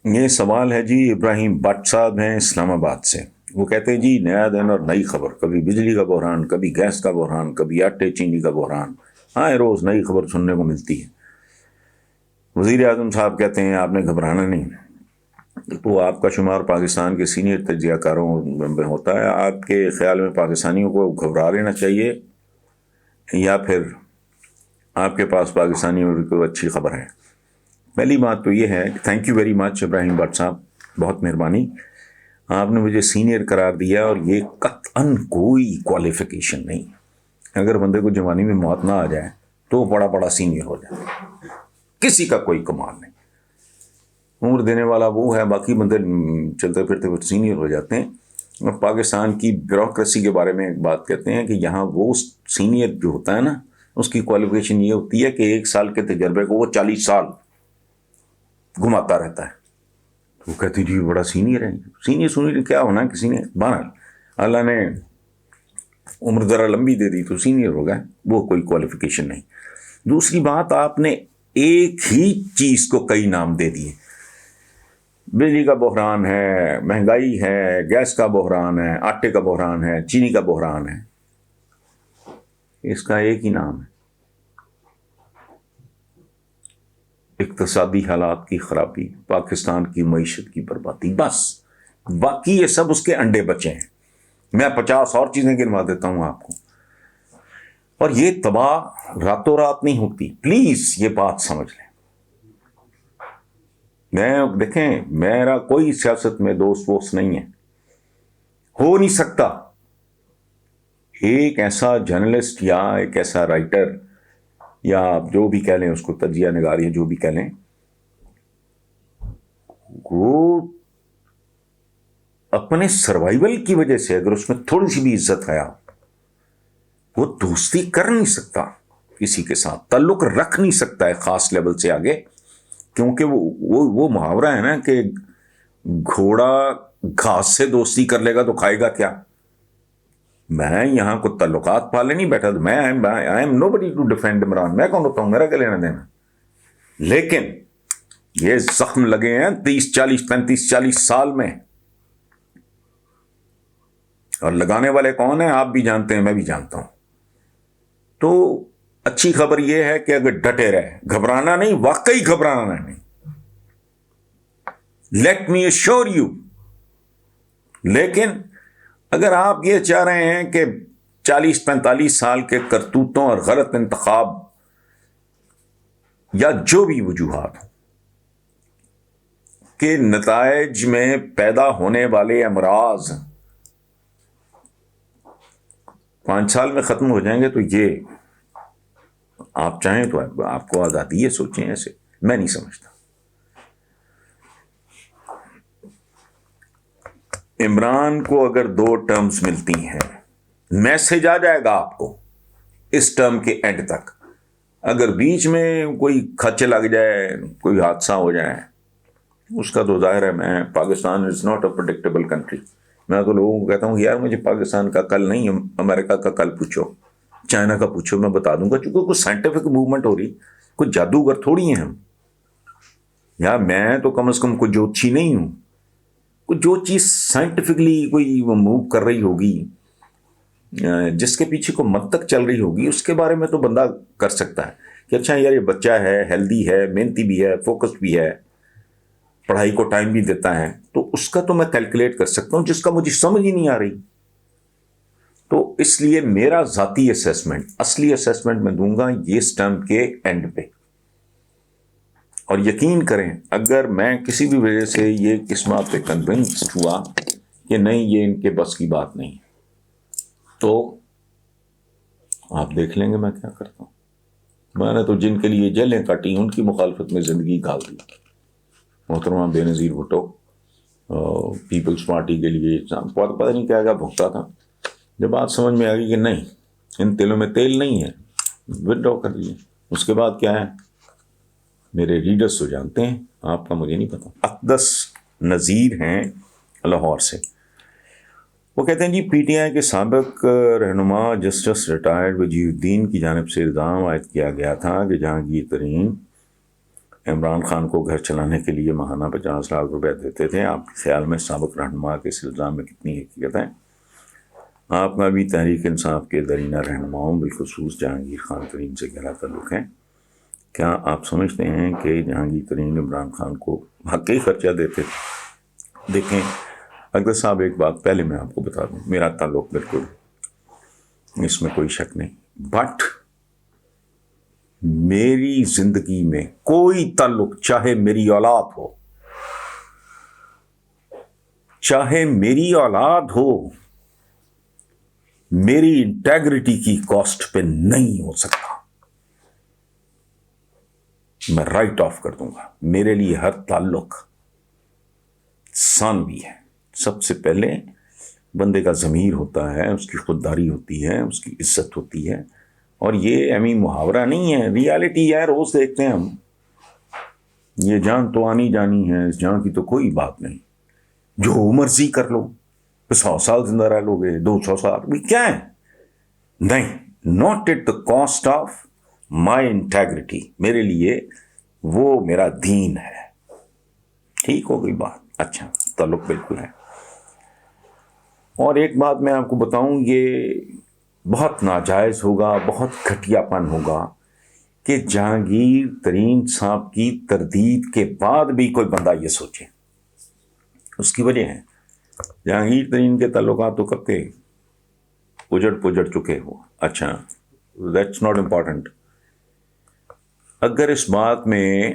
یہ سوال ہے جی، ابراہیم بٹ صاحب ہیں اسلام آباد سے. وہ کہتے ہیں جی نیا دن اور نئی خبر، کبھی بجلی کا بحران، کبھی گیس کا بحران، کبھی آٹے چینی کا بحران. ہاں روز نئی خبر سننے کو ملتی ہے. وزیر اعظم صاحب کہتے ہیں آپ نے گھبرانا نہیں. تو آپ کا شمار پاکستان کے سینئر تجزیہ کاروں میں ہوتا ہے. آپ کے خیال میں پاکستانیوں کو گھبرا لینا چاہیے یا پھر آپ کے پاس پاکستانیوں کو اچھی خبر ہے؟ پہلی بات تو یہ ہے کہ thank you very much Ibrahim but صاحب، بہت مہربانی. آپ نے مجھے سینئر قرار دیا اور یہ قطعاً کوئی کوالیفیکیشن نہیں. اگر بندے کو جوانی میں موت نہ آ جائے تو بڑا بڑا سینئر ہو جائے، کسی کا کوئی کمال نہیں. عمر دینے والا وہ ہے، باقی بندے چلتے پھرتے سینئر ہو جاتے ہیں. اور پاکستان کی بیوروکریسی کے بارے میں ایک بات کہتے ہیں کہ یہاں وہ سینئر جو ہوتا ہے نا، اس کی کوالیفیکیشن یہ ہوتی ہے کہ 1 سال کے تجربے کو وہ 40 سال گھماتا رہتا ہے. وہ کہتی جی بڑا سینئر ہے. سینئر کیا ہونا ہے کسی نے، بہرحال اللہ نے عمر ذرا لمبی دے دی تو سینئر ہو گئے، وہ کوئی کوالیفیکیشن نہیں. دوسری بات، آپ نے ایک ہی چیز کو کئی نام دے دیے. بجلی کا بحران ہے، مہنگائی ہے، گیس کا بحران ہے، آٹے کا بحران ہے، چینی کا بحران ہے. اس کا ایک ہی نام ہے، اقتصادی حالات کی خرابی، پاکستان کی معیشت کی بربادی. بس باقی یہ سب اس کے انڈے بچے ہیں. میں 50 اور چیزیں گنوا دیتا ہوں آپ کو. اور یہ تباہ راتوں رات نہیں ہوتی، پلیز یہ بات سمجھ لیں. دیکھیں میرا کوئی سیاست میں دوست ووست نہیں ہے، ہو نہیں سکتا. ایک ایسا جرنلسٹ یا ایک ایسا رائٹر یا آپ جو بھی کہہ لیں اس کو، تجزیہ نگار یا جو بھی کہہ لیں، وہ اپنے سروائیول کی وجہ سے اگر اس میں تھوڑی سی بھی عزت ہے، وہ دوستی کر نہیں سکتا، کسی کے ساتھ تعلق رکھ نہیں سکتا ہے خاص لیول سے آگے. کیونکہ وہ محاورہ ہے نا کہ گھوڑا گھاس سے دوستی کر لے گا تو کھائے گا کیا. میں یہاں کو تعلقات پالے نہیں بیٹھا، تو میں I am nobody to defend Imran. میں کون ہوتا ہوں، میرا کیا لینا دینا. لیکن یہ زخم لگے ہیں 30 40 35 40 سال میں، اور لگانے والے کون ہیں آپ بھی جانتے ہیں، میں بھی جانتا ہوں. تو اچھی خبر یہ ہے کہ اگر ڈٹے رہے، گھبرانا نہیں، واقعی گھبرانا نہیں. Let me assure you. لیکن اگر آپ یہ چاہ رہے ہیں کہ 40 45 سال کے کرتوتوں اور غلط انتخاب یا جو بھی وجوہات ہوں کے نتائج میں پیدا ہونے والے امراض 5 سال میں ختم ہو جائیں گے، تو یہ آپ چاہیں تو آپ کو آزادی ہے، سوچیں ایسے. میں نہیں سمجھتا. عمران کو اگر 2 ٹرمز ملتی ہیں، میسج آ جائے گا آپ کو اس ٹرم کے اینڈ تک. اگر بیچ میں کوئی کھچ لگ جائے، کوئی حادثہ ہو جائے، اس کا تو ظاہر ہے. میں Pakistan is not a predictable country. میں تو لوگوں کو کہتا ہوں یار مجھے پاکستان کا کل نہیں، امریکہ کا کل پوچھو، چائنا کا پوچھو، میں بتا دوں گا. چونکہ کوئی سائنٹیفک موومنٹ ہو رہی، کوئی جادوگر تھوڑی ہیں ہم. یار میں تو کم از کم کوئی جوتشی نہیں ہوں. جو چیز سائنٹیفکلی کوئی موو کر رہی ہوگی، جس کے پیچھے کو منطق چل رہی ہوگی، اس کے بارے میں تو بندہ کر سکتا ہے کہ اچھا یار یہ بچہ ہے، ہیلدی ہے، محنتی بھی ہے، فوکس بھی ہے، پڑھائی کو ٹائم بھی دیتا ہے، تو اس کا تو میں کیلکولیٹ کر سکتا ہوں. جس کا مجھے سمجھ ہی نہیں آ رہی، تو اس لیے میرا ذاتی اسیسمنٹ، اصلی اسیسمنٹ میں دوں گا یہ اس ٹرم کے اینڈ پہ. اور یقین کریں اگر میں کسی بھی وجہ سے یہ کس بات پہ کنونسڈ ہوا کہ نہیں یہ ان کے بس کی بات نہیں، تو آپ دیکھ لیں گے میں کیا کرتا ہوں. میں نے تو جن کے لیے جیلیں کاٹی ان کی مخالفت میں زندگی گھال دی. محترمہ بے نظیر بھٹو پیپلز پارٹی کے لیے پتہ نہیں کیا کیا بھگتا تھا. جب بات سمجھ میں آ گئی کہ نہیں ان تیلوں میں تیل نہیں ہے، وڈرا کر دیجیے. اس کے بعد کیا ہے میرے ریڈرز تو جانتے ہیں، آپ کا مجھے نہیں پتا. اقدس نذیر ہیں لاہور سے. وہ کہتے ہیں جی پی ٹی آئی کے سابق رہنما جسٹس ریٹائرڈ وجیہ الدین کی جانب سے الزام عائد کیا گیا تھا کہ جہانگیر ترین عمران خان کو گھر چلانے کے لیے ماہانہ 50 لاکھ روپے دیتے تھے. آپ کے خیال میں سابق رہنما کے اس الزام میں کتنی حقیقت ہے؟ آپ کا بھی تحریک انصاف کے درینہ رہنماؤں بالخصوص جہانگیر خان ترین سے گہرا تعلق ہے. کیا آپ سمجھتے ہیں کہ جہانگیر ترین عمران خان کو واقعی خرچہ دیتے تھے؟ دیکھیں اکبر صاحب، ایک بات پہلے میں آپ کو بتا دوں، میرا تعلق بالکل اس میں کوئی شک نہیں، بٹ میری زندگی میں کوئی تعلق، چاہے میری اولاد ہو، چاہے میری اولاد ہو، میری انٹیگریٹی کی کاسٹ پہ نہیں ہو سکتا. میں رائٹ آف کر دوں گا. میرے لیے ہر تعلق ثانوی ہے. سب سے پہلے بندے کا ضمیر ہوتا ہے، اس کی خودداری ہوتی ہے، اس کی عزت ہوتی ہے. اور یہ امی محاورہ نہیں ہے، ریالٹی ہے، روز دیکھتے ہیں ہم. یہ جان تو آنی جانی ہے، اس جان کی تو کوئی بات نہیں. جو مرضی کر لو، 100 سال زندہ رہ لو گے، 200 سال، کیا ہے؟ نہیں، not at the cost of my integrity. میرے لیے وہ میرا دین ہے. ٹھیک ہو گئی بات؟ اچھا، تعلق بالکل ہے. اور ایک بات میں آپ کو بتاؤں، یہ بہت ناجائز ہوگا، بہت گھٹیا پن ہوگا کہ جہانگیر ترین صاحب کی تردید کے بعد بھی کوئی بندہ یہ سوچے. اس کی وجہ ہے جہانگیر ترین کے تعلقات تو کب کے اجڑ چکے ہو. اچھا، دیٹس ناٹ امپورٹنٹ. اگر اس بات میں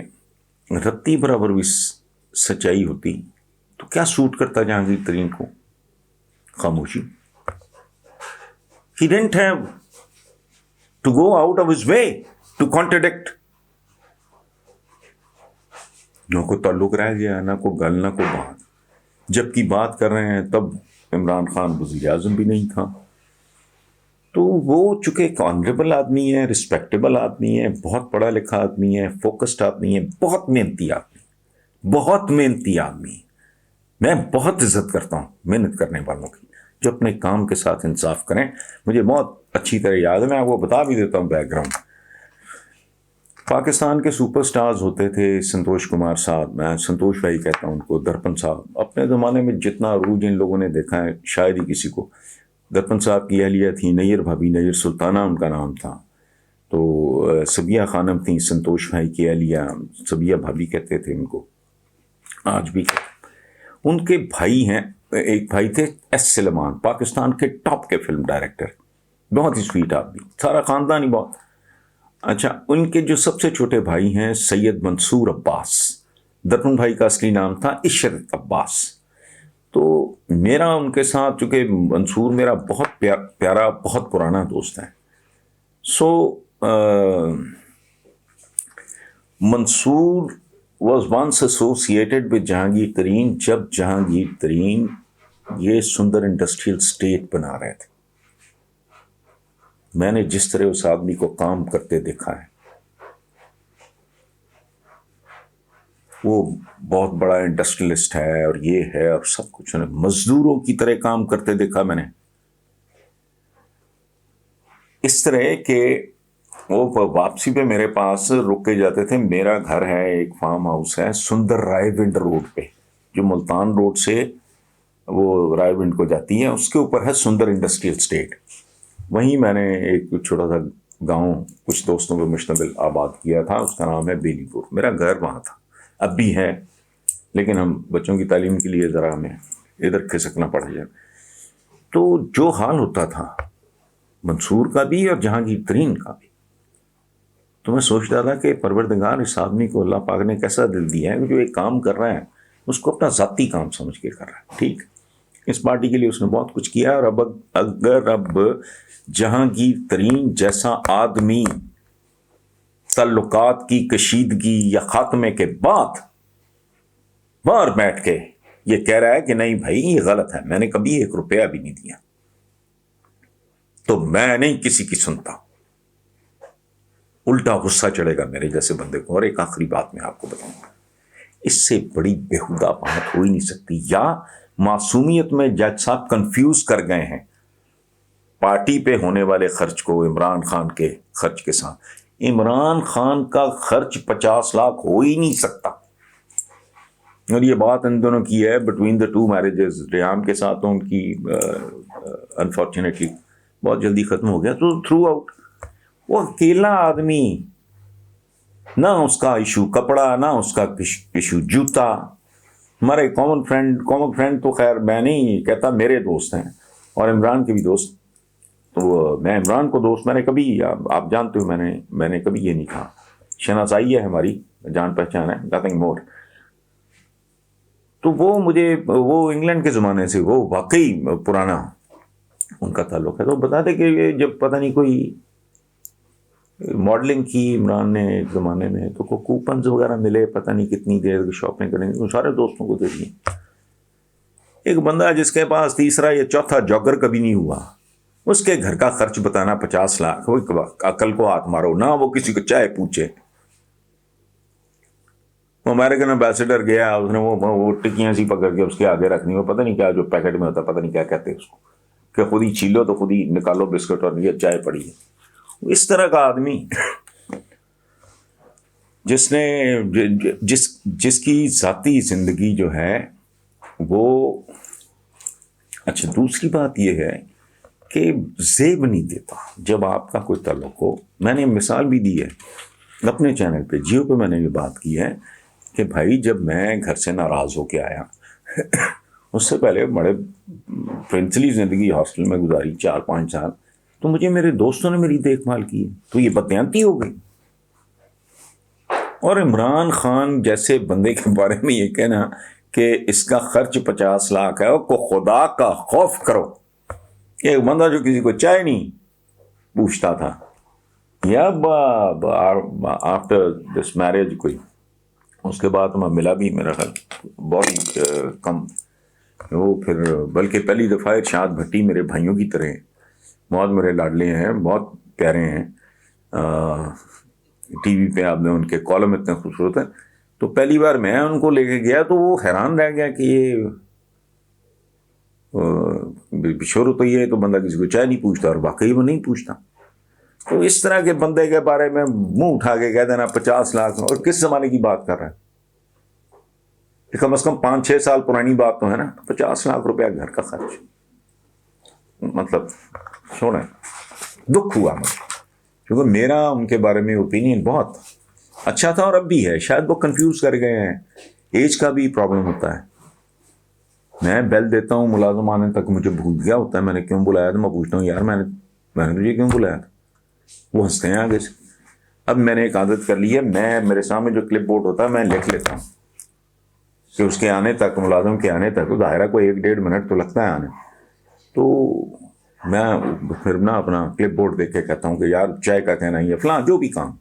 رتی برابر بھی سچائی ہوتی تو کیا سوٹ کرتا جہانگیر ترین کو؟ خاموشی. He didn't have to go out of his way to contradict. نہ کوئی تعلق رہ گیا، نہ کوئی گل، نہ کوئی بات. جب کی بات کر رہے ہیں تب عمران خان وزیر اعظم بھی نہیں تھا. تو وہ چونکہ ایک آنریبل آدمی ہے، رسپیکٹیبل آدمی ہے، بہت پڑھا لکھا آدمی ہے، فوکسڈ آدمی ہے، بہت محنتی آدمی. میں بہت عزت کرتا ہوں محنت کرنے والوں کی، جو اپنے کام کے ساتھ انصاف کریں. مجھے بہت اچھی طرح یاد ہے، میں آپ کو بتا بھی دیتا ہوں بیک گراؤنڈ. پاکستان کے سپر سٹارز ہوتے تھے سنتوش کمار صاحب، میں سنتوش بھائی کہتا ہوں ان کو، درپن صاحب. اپنے زمانے میں جتنا عروج ان لوگوں نے دیکھا ہے شاید ہی کسی کو. درپن صاحب کی اہلیہ تھی نیر بھابی، نیر سلطانہ ان کا نام تھا. تو سبیہ خانم تھیں سنتوش بھائی کی اہلیہ، سبیہ بھابی کہتے تھے ان کو، آج بھی. ان کے بھائی ہیں، ایک بھائی تھے ایس سلیمان، پاکستان کے ٹاپ کے فلم ڈائریکٹر، بہت ہی سویٹ آدمی، سارا خاندان ہی بہت اچھا. ان کے جو سب سے چھوٹے بھائی ہیں سید منصور عباس، درپن بھائی کا اصلی نام تھا عشرت عباس. تو میرا ان کے ساتھ، چونکہ منصور میرا بہت پیارا بہت پرانا دوست ہے. سو منصور was once associated with Jahangir ترین جب جہانگیر ترین یہ سندر انڈسٹریل اسٹیٹ بنا رہے تھے. میں نے جس طرح اس آدمی کو کام کرتے دیکھا ہے، وہ بہت بڑا انڈسٹریلسٹ ہے اور یہ ہے اور سب کچھ، مزدوروں کی طرح کام کرتے دیکھا میں نے. اس طرح کہ وہ واپسی پہ میرے پاس رک کے جاتے تھے. میرا گھر ہے، ایک فارم ہاؤس ہے سندر رائے ونڈ روڈ پہ، جو ملتان روڈ سے وہ رائے ونڈ کو جاتی ہے، اس کے اوپر ہے سندر انڈسٹریل اسٹیٹ. وہیں میں نے ایک چھوٹا سا گاؤں کچھ دوستوں کو مشتمل آباد کیا تھا، اس کا نام ہے بیلی پور. میرا گھر وہاں تھا، اب بھی ہے، لیکن ہم بچوں کی تعلیم کے لیے ذرا ہمیں ادھر کھسکنا پڑ جائے. تو جو حال ہوتا تھا منصور کا بھی اور جہانگیر ترین کا بھی، تو میں سوچتا تھا کہ پروردگار اس آدمی کو اللہ پاک نے کیسا دل دیا ہے کہ جو ایک کام کر رہا ہے اس کو اپنا ذاتی کام سمجھ کے کر رہا ہے. ٹھیک، اس پارٹی کے لیے اس نے بہت کچھ کیا. اور اب جہانگیر ترین جیسا آدمی تعلقات کی کشیدگی یا خاتمے کے بعد باہر بیٹھ کے یہ کہہ رہا ہے کہ نہیں بھائی یہ غلط ہے، میں نے کبھی 1 روپیہ بھی نہیں دیا، تو میں نہیں کسی کی سنتا، الٹا غصہ چڑھے گا میرے جیسے بندے کو. اور ایک آخری بات میں آپ کو بتاؤں گا، اس سے بڑی بےہودہ بات ہو ہی نہیں سکتی. یا معصومیت میں جج صاحب کنفیوز کر گئے ہیں پارٹی پہ ہونے والے خرچ کو عمران خان کے خرچ کے ساتھ. عمران خان کا خرچ 50 لاکھ ہو ہی نہیں سکتا. اور یہ بات ان دونوں کی ہے between the two marriages. Reham کے ساتھ ان کی انفارچونیٹلی بہت جلدی ختم ہو گیا. تو تھرو آؤٹ وہ اکیلا آدمی، نہ اس کا ایشو کپڑا، نہ اس کا ایشو جوتا. ہمارے کامن فرینڈ تو خیر میں نہیں کہتا، میرے دوست ہیں اور عمران کے بھی دوست. تو میں عمران کو دوست، میں نے کبھی، آپ جانتے ہو میں نے کبھی یہ نہیں کہا. شناسائی ہے ہماری، جان پہچان ہے، نتھنگ مور. تو وہ مجھے، وہ انگلینڈ کے زمانے سے، وہ واقعی پرانا ان کا تعلق ہے. تو بتاتے کہ جب پتہ نہیں کوئی ماڈلنگ کی عمران نے ایک زمانے میں، تو کوئی کوپنز وغیرہ ملے، پتہ نہیں کتنی دیر کی شاپنگ کریں گے، سارے دوستوں کو دے دیے. ایک بندہ جس کے پاس تیسرا یا چوتھا جاگر کبھی نہیں ہوا، اس کے گھر کا خرچ بتانا 50 لاکھ. عقل کو ہاتھ مارو نہ، وہ کسی کو چائے پوچھے. وہ امریکن امبیسڈر گیا، اس نے وہ ٹکیاں سی پکڑ کے اس کے آگے رکھنی، وہ پتہ نہیں کیا جو پیکٹ میں ہوتا، پتہ نہیں کیا کہتے ہیں اس کو، کہ خود ہی چھیلو تو خود ہی نکالو بسکٹ اور یہ چائے پڑی ہے. اس طرح کا آدمی جس نے جس کی ذاتی زندگی جو ہے وہ. اچھا، دوسری بات یہ ہے کہ زیب نہیں دیتا جب آپ کا کوئی تعلق ہو. میں نے مثال بھی دی ہے اپنے چینل پہ، جیو پہ میں نے یہ بات کی ہے کہ بھائی جب میں گھر سے ناراض ہو کے آیا اس سے پہلے بڑے پرنسلی زندگی ہاسٹل میں گزاری 4-5 سال، تو مجھے میرے دوستوں نے میری دیکھ بھال کی، تو یہ بدیانتی ہو گئی. اور عمران خان جیسے بندے کے بارے میں یہ کہنا کہ اس کا خرچ 50 لاکھ ہے، کو خدا کا خوف کرو. ایک بندہ جو کسی کو چائے نہیں پوچھتا تھا، یا آفٹر دس میرج کوئی، اس کے بعد میں ملا بھی میرا خیال بہت ہی کم. وہ پھر بلکہ پہلی دفعہ ارشاد بھٹی میرے بھائیوں کی طرح ہیں، بہت میرے لاڈلے ہیں، بہت پیارے ہیں. ٹی وی پہ آپ نے ان کے کالم اتنے خوبصورت ہیں. تو پہلی بار میں ان کو لے کے گیا تو وہ حیران رہ گیا کہ یہ شروع تو یہ ہے تو بندہ کسی کو چائے نہیں پوچھتا، اور واقعی وہ نہیں پوچھتا. تو اس طرح کے بندے کے بارے میں منہ اٹھا کے کہہ دینا 50 لاکھ، اور کس زمانے کی بات کر رہا ہے؟ کم از کم 5-6 سال پرانی بات تو ہے نا. 50 لاکھ روپیہ گھر کا خرچ، مطلب چھوڑیں. دکھ ہوا مجھے، کیونکہ میرا ان کے بارے میں اوپینین بہت اچھا تھا، اور اب بھی ہے. شاید وہ کنفیوز کر گئے ہیں، ایج کا بھی پرابلم ہوتا ہے. میں بیل دیتا ہوں، ملازم آنے تک مجھے بھول گیا ہوتا ہے میں نے کیوں بلایا تھا. میں پوچھتا ہوں یار میں نے تجھے کیوں بلایا تھا، وہ ہنستے ہیں آگے سے. اب میں نے ایک عادت کر لی ہے، میں میرے سامنے جو کلپ بورڈ ہوتا ہے میں لکھ لیتا ہوں کہ اس کے آنے تک، ملازم کے آنے تک ظاہرہ کو 1-1.5 منٹ تو لگتا ہے آنے. تو میں پھر نا اپنا کلپ بورڈ دیکھ کے کہتا ہوں کہ یار چائے کا کہنا ہی ہے فلاں جو بھی کام.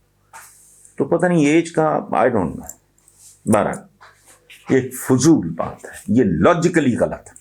تو پتہ نہیں ایج کا آئی ڈونٹ نو. بہرحال یہ فضول بات ہے، یہ لاجیکلی غلط ہے.